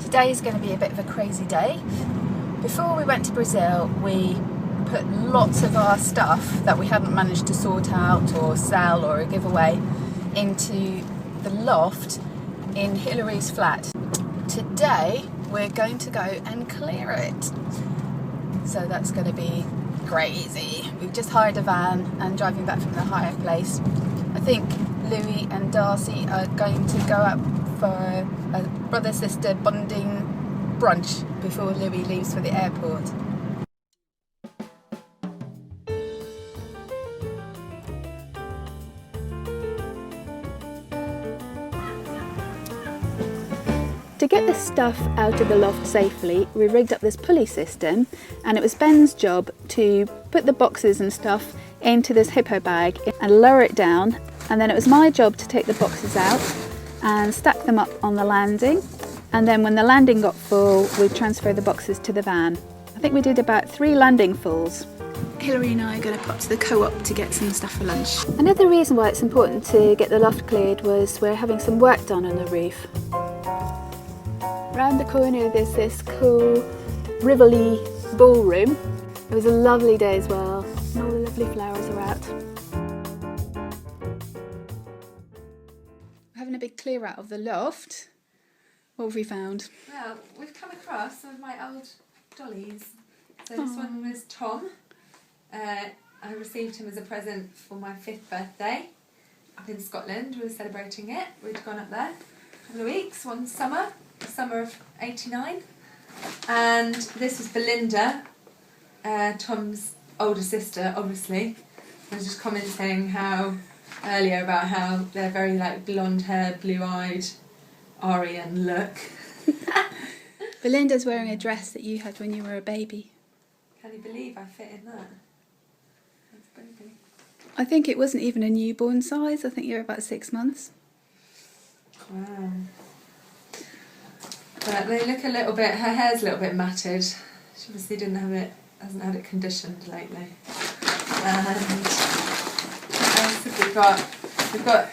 Today is going to be a bit of a crazy day. Before we went to Brazil, we put lots of our stuff that we hadn't managed to sort out or sell or give away into the loft in Hillary's flat. Today we're going to go and clear it. So that's going to be crazy. We've just hired a van and driving back from the hire place. I think Louis and Darcy are going to go up for a brother-sister bonding brunch before Louis leaves for the airport. To get the stuff out of the loft safely, we rigged up this pulley system, and it was Ben's job to put the boxes and stuff into this hippo bag and lower it down, and then it was my job to take the boxes out and stack them up on the landing, and then when the landing got full we'd transfer the boxes to the van. I think we did about 3 landing fulls. Hillary and I are going to pop to the co-op to get some stuff for lunch. Another reason why it's important to get the loft cleared was we're having some work done on the roof. Round the corner there's this cool Rivoli ballroom. It was a lovely day as well, and all the lovely flowers are out. We're having a big clear out of the loft. What have we found? Well, we've come across some of my old dollies. So this one was Tom. I received him as a present for my 5th birthday up in Scotland. We were celebrating it. We'd gone up there a couple of weeks, one summer. The summer of '89, and this was Belinda, Tom's older sister. Obviously, I was just commenting earlier about how they're very like blonde-haired, blue-eyed, Aryan look. Belinda's wearing a dress that you had when you were a baby. Can you believe I fit in that? That's baby. I think it wasn't even a newborn size. I think you were about 6 months. Wow. But they look a little bit, her hair's a little bit matted. She obviously hasn't had it conditioned lately. And what else have we got? We've got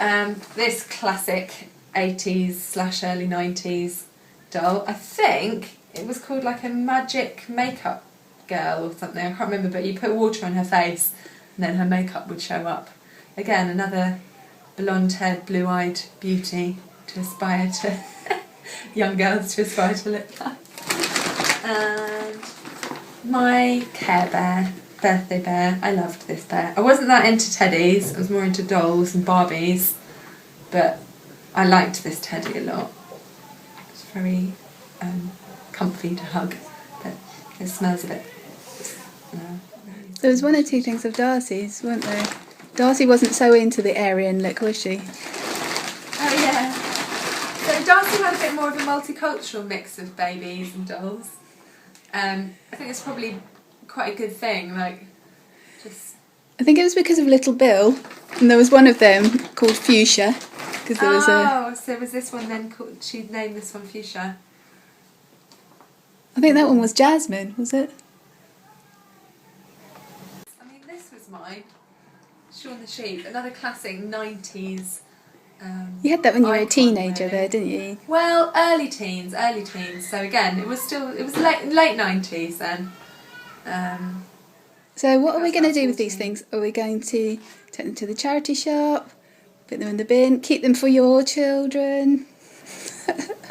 this classic 80s / early 90s doll. I think it was called like a magic makeup girl or something, I can't remember, but you put water on her face and then her makeup would show up. Again, another blonde-haired, blue-eyed beauty to aspire to. Young girls to aspire to look like. And my Care Bear, birthday bear. I loved this bear. I wasn't that into teddies, I was more into dolls and Barbies, but I liked this teddy a lot. It's very comfy to hug, but it smells a bit... There was 1 or 2 things of Darcy's, weren't there? Darcy wasn't so into the Aryan look, was she? Oh yeah. So Darcy had a bit more of a multicultural mix of babies and dolls. I think it's probably quite a good thing, like, just... I think it was because of Little Bill, and there was one of them called Fuchsia, because there was a... so was this one then called, she named this one Fuchsia? I think that one was Jasmine, was it? I mean, this was mine, Shaun the Sheep, another classic 90s... you had that when you were a icon, teenager really. there, didn't you? Well, early teens. So again, it was late 90s then. So what are we going to do with these things? Are we going to take them to the charity shop, put them in the bin, keep them for your children?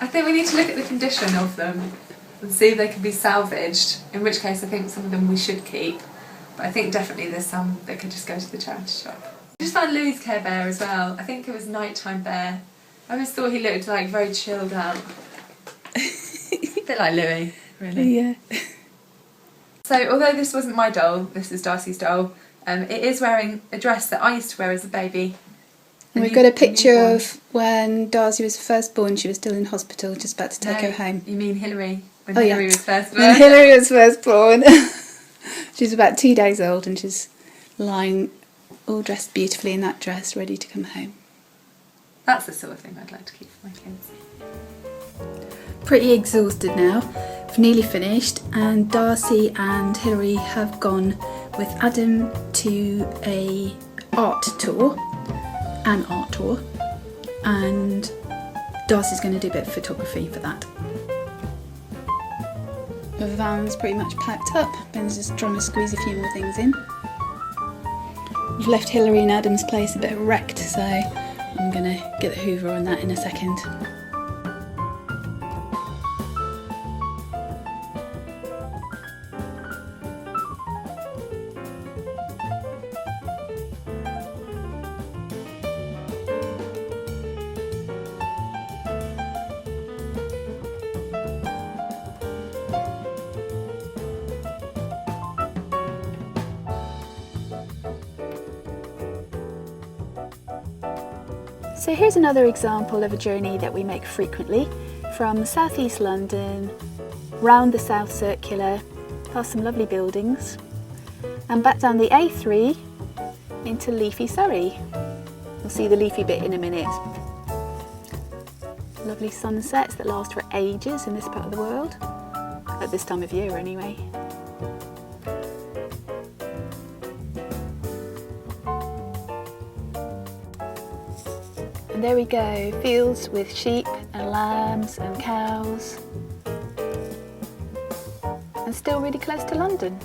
I think we need to look at the condition of them and see if they can be salvaged, in which case I think some of them we should keep. But I think definitely there's some that could just go to the charity shop. I just found Louis' Care Bear as well. I think it was Nighttime Bear. I always thought he looked like very chilled out. A bit like Louis, really. Yeah. So although this wasn't my doll, this is Darcy's doll, it is wearing a dress that I used to wear as a baby. And we've got a picture of when Darcy was first born. She was still in hospital, just about to take her home. You mean Hillary? When Oh, Hillary yeah. was first born? When Hillary was first born. She's about 2 days old and she's lying all dressed beautifully in that dress, ready to come home. That's the sort of thing I'd like to keep for my kids. Pretty exhausted now. We've nearly finished, and Darcy and Hillary have gone with Adam to an art tour, and Darcy's going to do a bit of photography for that. The van's pretty much packed up. Ben's just trying to squeeze a few more things in. We've left Hillary and Adam's place a bit wrecked, so I'm going to get the hoover on that in a second. So here's another example of a journey that we make frequently, from southeast London, round the South Circular, past some lovely buildings, and back down the A3 into leafy Surrey. We'll see the leafy bit in a minute. Lovely sunsets that last for ages in this part of the world, at this time of year anyway. And there we go, fields with sheep and lambs and cows, and still really close to London.